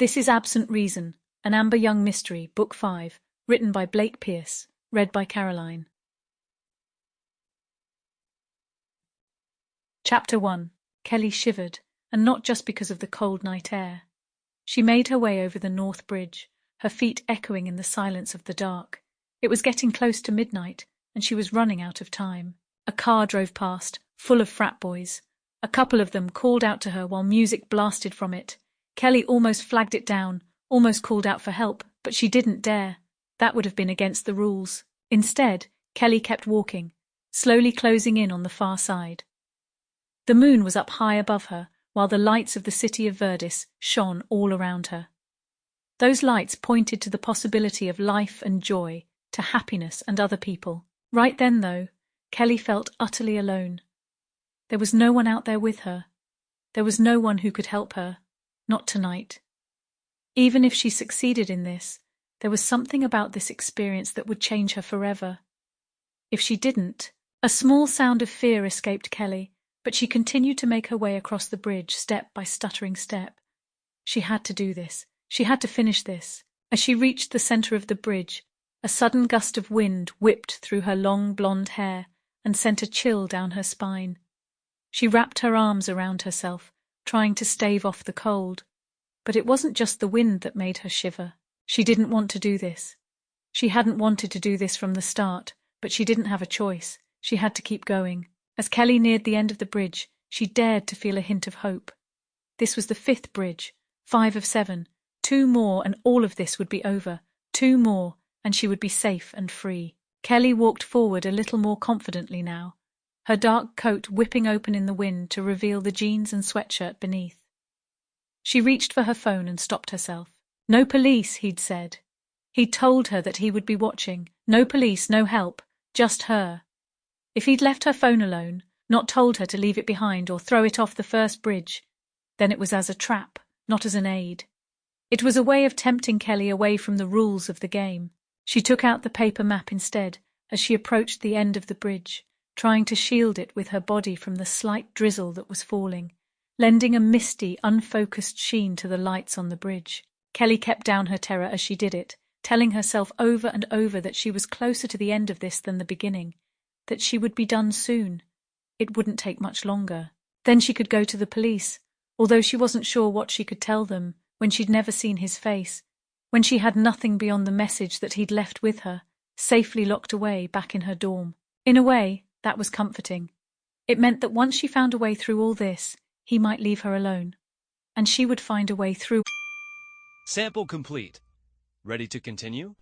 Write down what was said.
This is Absent Reason, an Amber Young mystery, Book 5, written by Blake Pierce, read by Caroline. Chapter 1. Kelly shivered, and not just because of the cold night air. She made her way over the North Bridge, her feet echoing in the silence of the dark. It was getting close to midnight, and she was running out of time. A car drove past, full of frat boys. A couple of them called out to her while music blasted from it. Kelly almost flagged it down, almost called out for help, but she didn't dare. That would have been against the rules. Instead, Kelly kept walking, slowly closing in on the far side. The moon was up high above her, while the lights of the city of Verdis shone all around her. Those lights pointed to the possibility of life and joy, to happiness and other people. Right then, though, Kelly felt utterly alone. There was no one out there with her. There was no one who could help her. Not tonight. Even if she succeeded in this, there was something about this experience that would change her forever. If she didn't, a small sound of fear escaped Kelly, but she continued to make her way across the bridge, step by stuttering step. She had to do this. She had to finish this. As she reached the center of the bridge, a sudden gust of wind whipped through her long blonde hair and sent a chill down her spine. She wrapped her arms around herself, trying to stave off the cold. But it wasn't just the wind that made her shiver. She didn't want to do this. She hadn't wanted to do this from the start, but she didn't have a choice. She had to keep going. As Kelly neared the end of the bridge, she dared to feel a hint of hope. This was the 5th bridge, 5 of 7. 2 more and all of this would be over. 2 more and she would be safe and free. Kelly walked forward a little more confidently now, her dark coat whipping open in the wind to reveal the jeans and sweatshirt beneath. She reached for her phone and stopped herself. No police, he'd said. He'd told her that he would be watching. No police, no help, just her. If he'd left her phone alone, not told her to leave it behind or throw it off the first bridge, then it was as a trap, not as an aid. It was a way of tempting Kelly away from the rules of the game. She took out the paper map instead as she approached the end of the bridge, trying to shield it with her body from the slight drizzle that was falling, lending a misty, unfocused sheen to the lights on the bridge. Kelly kept down her terror as she did it, telling herself over and over that she was closer to the end of this than the beginning, that she would be done soon. It wouldn't take much longer. Then she could go to the police, although she wasn't sure what she could tell them when she'd never seen his face, when she had nothing beyond the message that he'd left with her, safely locked away back in her dorm. In a way, that was comforting. It meant that once she found a way through all this, he might leave her alone. And she would find a way through. Sample complete. Ready to continue?